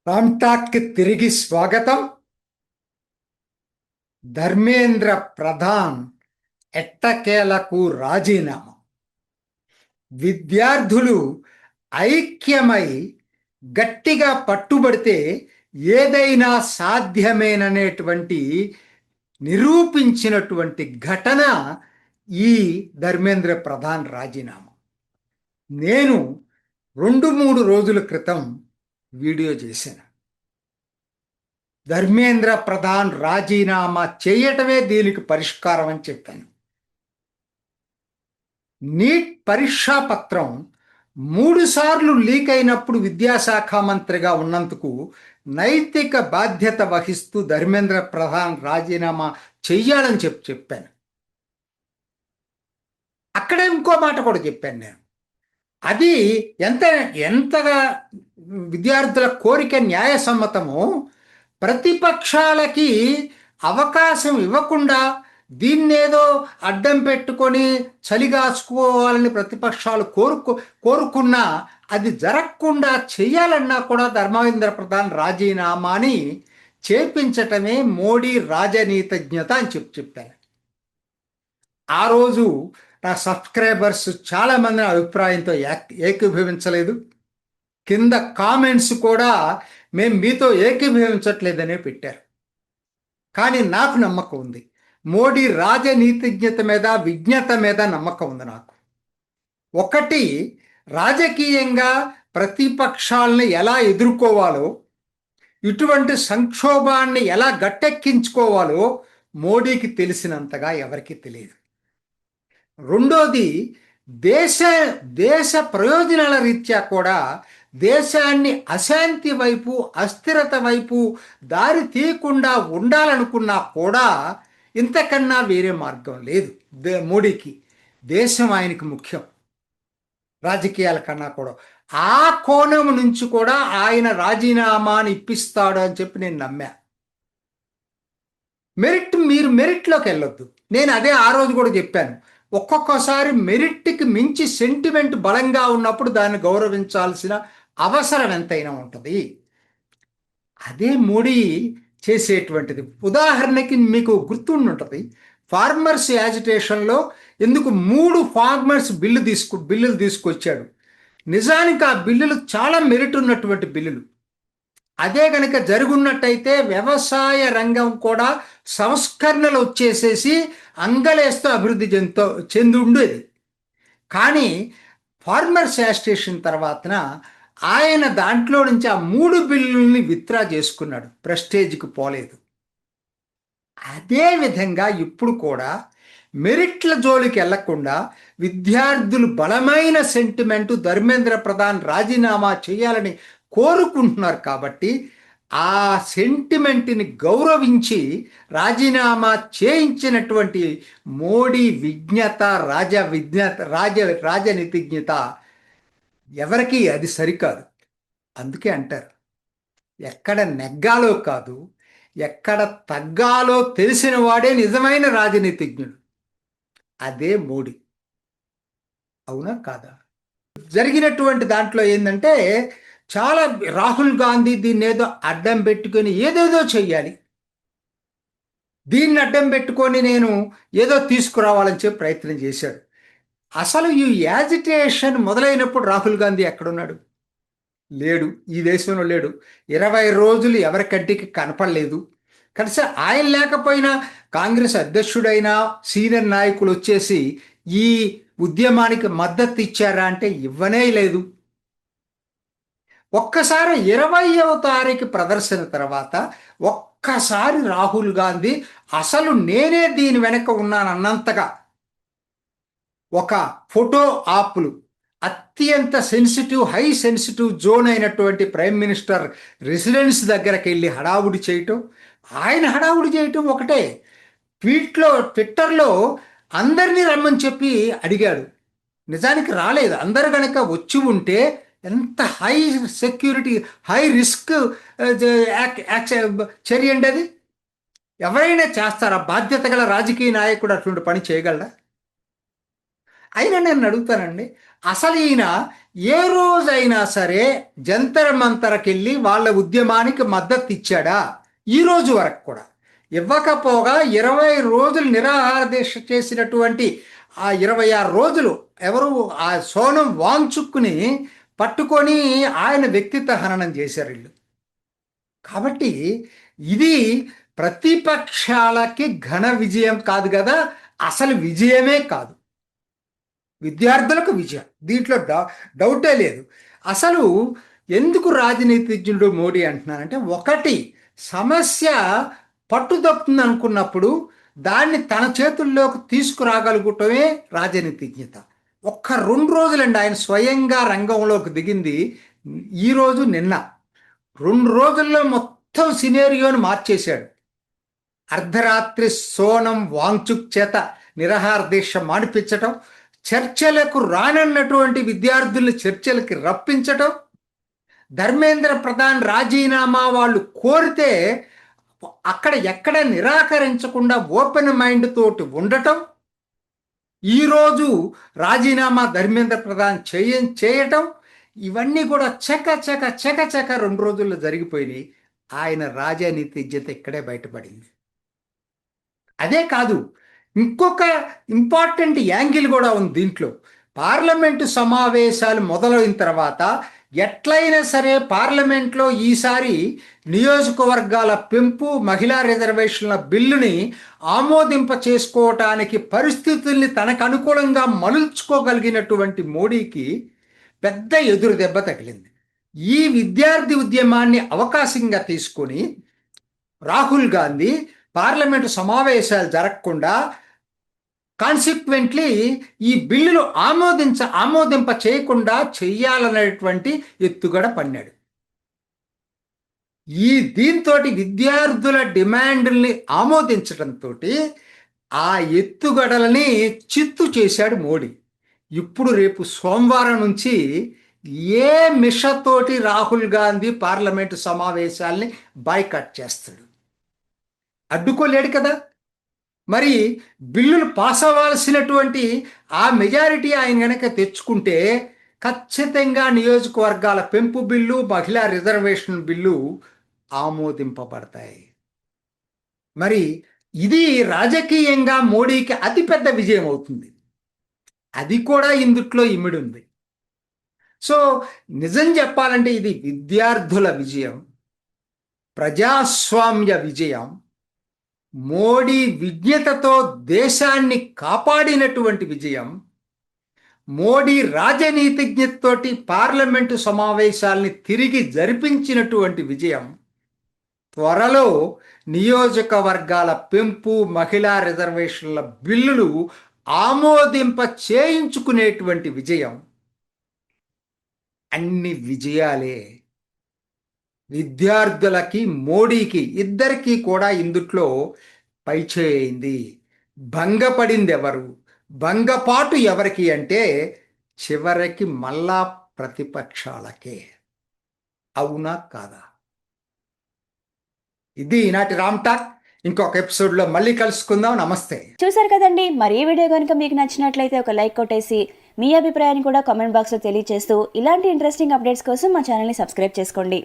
రామ్టాక్కి తిరిగి స్వాగతం. ధర్మేంద్ర ప్రధాన్ ఎట్టకేలకు రాజీనామా. విద్యార్థులు ఐక్యమై గట్టిగా పట్టుబడితే ఏదైనా సాధ్యమేననేటువంటి నిరూపించినటువంటి ఘటన ఈ ధర్మేంద్ర ప్రధాన్ రాజీనామా. నేను 2-3 రోజుల క్రితం వీడియో చేశాను. ధర్మేంద్ర ప్రధాన్ రాజీనామా చేయటమే దీనికి పరిష్కారం అని చెప్పాను. నీట్ పరీక్షా పత్రం 3 సార్లు లీక్ అయినప్పుడు విద్యాశాఖ మంత్రిగా ఉన్నందుకు నైతిక బాధ్యత వహిస్తూ ధర్మేంద్ర ప్రధాన్ రాజీనామా చెయ్యాలని చెప్పాను. అక్కడే ఇంకో మాట కూడా చెప్పాను నేను. అది ఎంతగా విద్యార్థుల కోరిక న్యాయసమ్మతమో ప్రతిపక్షాలకి అవకాశం ఇవ్వకుండా దీన్నేదో అడ్డం పెట్టుకొని చలిగాచుకోవాలని ప్రతిపక్షాలు కోరుకున్నా అది జరగకుండా చేయాలన్నా కూడా ధర్మేంద్ర ప్రధాన్ రాజీనామాని చేపించటమే మోడీ రాజనీతిజ్ఞత అని చెప్పాను. ఆ రోజు నా సబ్స్క్రైబర్స్ చాలామంది అభిప్రాయంతో ఏకీభవించలేదు. కింద కామెంట్స్ కూడా మేము మీతో ఏకీభవించట్లేదనే పెట్టారు. కానీ నాకు నమ్మకం ఉంది, మోడీ రాజనీతిజ్ఞత మీద విజ్ఞత మీద నమ్మకం ఉంది నాకు. ఒకటి, రాజకీయంగా ప్రతిపక్షాలని ఎలా ఎదుర్కోవాలో, ఇటువంటి సంక్షోభాన్ని ఎలా గట్టెక్కించుకోవాలో మోడీకి తెలిసినంతగా ఎవరికీ తెలియదు. రెండోది, దేశ ప్రయోజనాల రీత్యా కూడా దేశాన్ని అశాంతి వైపు అస్థిరత వైపు దారి తీయకుండా ఉండాలనుకున్నా కూడా ఇంతకన్నా వేరే మార్గం లేదు మోడీకి. దేశం ఆయనకి ముఖ్యం రాజకీయాల కన్నా కూడా. ఆ కోణం నుంచి కూడా ఆయన రాజీనామాని ఇప్పిస్తాడు అని చెప్పి నేను నమ్మా. మీరు మెరిట్లోకి వెళ్ళొద్దు. నేను అదే ఆ రోజు కూడా చెప్పాను. ఒక్కొక్కసారి మెరిట్కి మించి సెంటిమెంట్ బలంగా ఉన్నప్పుడు దాన్ని గౌరవించాల్సిన అవసరం ఎంతైనా ఉంటుంది. అదే మోడీ చేసేటువంటిది. ఉదాహరణకి మీకు గుర్తుంటుంది, ఫార్మర్స్ యాజిటేషన్లో ఎందుకు 3 ఫార్మర్స్ బిల్లులు తీసుకొచ్చాడు. నిజానికి ఆ బిల్లులు చాలా మెరిట్ ఉన్నటువంటి బిల్లులు. అదే కనుక జరుగున్నట్టయితే వ్యవసాయ రంగం కూడా సంస్కరణలు వచ్చేసేసి అంగలేస్తూ అభివృద్ధి చెందుండేది. కానీ ఫార్మర్స్ యాజిటేషన్ తర్వాతన ఆయన దాంట్లో నుంచి ఆ 3 బిల్లుల్ని విత్డ్రా చేసుకున్నాడు, ప్రెస్టేజ్కి పోలేదు. అదేవిధంగా ఇప్పుడు కూడా మెరిట్ల జోలికి వెళ్లకుండా విద్యార్థులు బలమైన సెంటిమెంటు ధర్మేంద్ర ప్రధాన్ రాజీనామా చేయాలని కోరుకుంటున్నారు. కాబట్టి ఆ సెంటిమెంట్ని గౌరవించి రాజీనామా చేయించినటువంటి మోడీ విజ్ఞత, రాజనీతిజ్ఞత ఎవరికి అది సరికాదు. అందుకే అంటారు, ఎక్కడ నెగ్గాలో కాదు ఎక్కడ తగ్గాలో తెలిసిన వాడే నిజమైన రాజనీతిజ్ఞుడు. అదే మోడీ. అవునా కాదా? జరిగినటువంటి దాంట్లో ఏంటంటే, చాలా రాహుల్ గాంధీ దీన్ని ఏదో అడ్డం పెట్టుకొని ఏదేదో చెయ్యాలి, దీన్ని అడ్డం పెట్టుకొని నేను ఏదో తీసుకురావాలని చెప్పి ప్రయత్నం చేశాడు. అసలు ఈ యాజిటేషన్ మొదలైనప్పుడు రాహుల్ గాంధీ ఎక్కడున్నాడు? లేడు, ఈ దేశంలో లేడు. 20 రోజులు ఎవరి కంటికి కనపడలేదు. కలిసి ఆయన లేకపోయినా కాంగ్రెస్ అధ్యక్షుడైనా సీనియర్ నాయకులు వచ్చేసి ఈ ఉద్యమానికి మద్దతు ఇచ్చారా అంటే ఇవ్వనే లేదు. ఒక్కసారి 20వ తారీఖు ప్రదర్శన తర్వాత ఒక్కసారి రాహుల్ గాంధీ అసలు నేనే దీని వెనక ఉన్నానన్నంతగా ఒక ఫోటో ఆప్లు అత్యంత హై సెన్సిటివ్ జోన్ అయినటువంటి ప్రైమ్ మినిస్టర్ రెసిడెన్స్ దగ్గరకు వెళ్ళి హడావుడి చేయటం, ఆయన హడావుడి చేయటం ఒకటే. ట్విట్టర్లో అందరినీ రమ్మని చెప్పి అడిగాడు. నిజానికి రాలేదు. అందరు కనుక వచ్చి ఉంటే ఎంత హై సెక్యూరిటీ, హై రిస్క్ చర్య అండి అది. ఎవరైనా చేస్తారా? బాధ్యత గల రాజకీయ నాయకుడు అటువంటి పని చేయగలరా? అయినా నేను అడుగుతానండి, అసలు ఈయన ఏ రోజైనా సరే జంతర్ మంతర్కి వెళ్ళి వాళ్ళ ఉద్యమానికి మద్దతు ఇచ్చాడా? ఈ రోజు వరకు కూడా ఇవ్వకపోగా 20 రోజులు నిరాహార దీక్ష చేసినటువంటి ఆ 26 రోజులు ఎవరు ఆ సోనం వాంగ్చుక్ని పట్టుకొని ఆయన వ్యక్తిత్వ హననం చేశారు వీళ్ళు. కాబట్టి ఇది ప్రతిపక్షాలకి ఘన విజయం కాదు కదా, అసలు విజయమే కాదు, విద్యార్థులకు విజయం. దీంట్లో డౌటే లేదు. అసలు ఎందుకు రాజనీతిజ్ఞుడు మోడీ అంటున్నానంటే, ఒకటి సమస్య పట్టుదప్పుతుంది అనుకున్నప్పుడు దాన్ని తన చేతుల్లోకి తీసుకురాగలుగుటమే రాజనీతిజ్ఞత. ఒక్క 2 రోజులండి ఆయన స్వయంగా రంగంలోకి దిగింది. ఈరోజు నిన్న 2 రోజుల్లో మొత్తం సినేరియోను మార్చేశాడు. అర్ధరాత్రి సోనం వాంగ్చుక్ చేత నిరాహార దీక్ష మానిపించటం, చర్చలకు రానన్నటువంటి విద్యార్థుల్ని చర్చలకి రప్పించటం, ధర్మేంద్ర ప్రధాన్ రాజీనామా వాళ్ళు కోరితే అక్కడ ఎక్కడ నిరాకరించకుండా ఓపెన్ మైండ్ తోటి ఉండటం, ఈరోజు రాజీనామా ధర్మేంద్ర ప్రధాన్ చేయటం, ఇవన్నీ కూడా చక చక చక చక 2 రోజుల్లో జరిగిపోయినాయి. ఆయన రాజనీతిజ్ఞత ఇక్కడే బయటపడింది. అదే కాదు, ఇంకొక ఇంపార్టెంట్ యాంగిల్ కూడా ఉంది దీంట్లో. పార్లమెంటు సమావేశాలు మొదలైన తర్వాత ఎట్లయినా సరే పార్లమెంట్లో ఈసారి నియోజకవర్గాల పెంపు, మహిళా రిజర్వేషన్ల బిల్లుని ఆమోదింప చేసుకోవటానికి పరిస్థితుల్ని తనకు అనుకూలంగా మలుచుకోగలిగినటువంటి మోడీకి పెద్ద ఎదురు దెబ్బ తగిలింది. ఈ విద్యార్థి ఉద్యమాన్ని అవకాశంగా తీసుకొని రాహుల్ గాంధీ పార్లమెంటు సమావేశాలు జరగకుండా కాన్సిక్వెంట్లీ ఈ బిల్లులు ఆమోదింప చేయకుండా చెయ్యాలనేటువంటి ఎత్తుగడ పన్నాడు. దీంతో విద్యార్థుల డిమాండ్ని ఆమోదించడంతో ఆ ఎత్తుగడలని చిత్తు చేశాడు మోడీ. ఇప్పుడు రేపు సోమవారం నుంచి ఏ మిషతోటి రాహుల్ గాంధీ పార్లమెంటు సమావేశాల్ని బాయ్కాట్ చేస్తాడు? అడ్డుకోలేడు కదా. మరి బిల్లులు పాస్ అవ్వాల్సినటువంటి ఆ మెజారిటీ ఆయన కనుక తెచ్చుకుంటే ఖచ్చితంగా నియోజకవర్గాల పెంపు బిల్లు, మహిళా రిజర్వేషన్ బిల్లు ఆమోదింపబడతాయి. మరి ఇది రాజకీయంగా మోడీకి అతిపెద్ద విజయం అవుతుంది. అది కూడా ఇందుట్లో ఇమిడి ఉంది. సో నిజం చెప్పాలంటే ఇది విద్యార్థుల విజయం, ప్రజాస్వామ్య విజయం, మోడీ విజ్ఞతతో దేశాన్ని కాపాడినటువంటి విజయం, మోడీ రాజనీతిజ్ఞతతోటి పార్లమెంటు సమావేశాల్ని తిరిగి జరిపించినటువంటి విజయం, త్వరలో నియోజకవర్గాల పెంపు, మహిళా రిజర్వేషన్ల బిల్లులు ఆమోదింప చేయించుకునేటువంటి విజయం, అన్ని విజయాలే. విద్యార్థులకి, మోడీకి ఇద్దరికీ కూడా ఇందుట్లో పైచేయింది. భంగపడింది ఎవరు? భంగపాటు ఎవరికి అంటే చివరికి మళ్ళా ప్రతిపక్షాలకే. అవునా కాదా? ఇది ఈనాటి రామ్ టాక్. ఇంకొక ఎపిసోడ్లో మళ్ళీ కలుసుకుందాం. నమస్తే. చూసారు కదండి, మరి ఈ వీడియో కనుక మీకు నచ్చినట్లయితే ఒక లైక్ కొట్టేసి మీ అభిప్రాయాన్ని కూడా కామెంట్ బాక్స్లో తెలియజేస్తూ ఇలాంటి ఇంట్రెస్టింగ్ అప్డేట్స్ కోసం మా ఛానల్ని సబ్స్క్రైబ్ చేసుకోండి.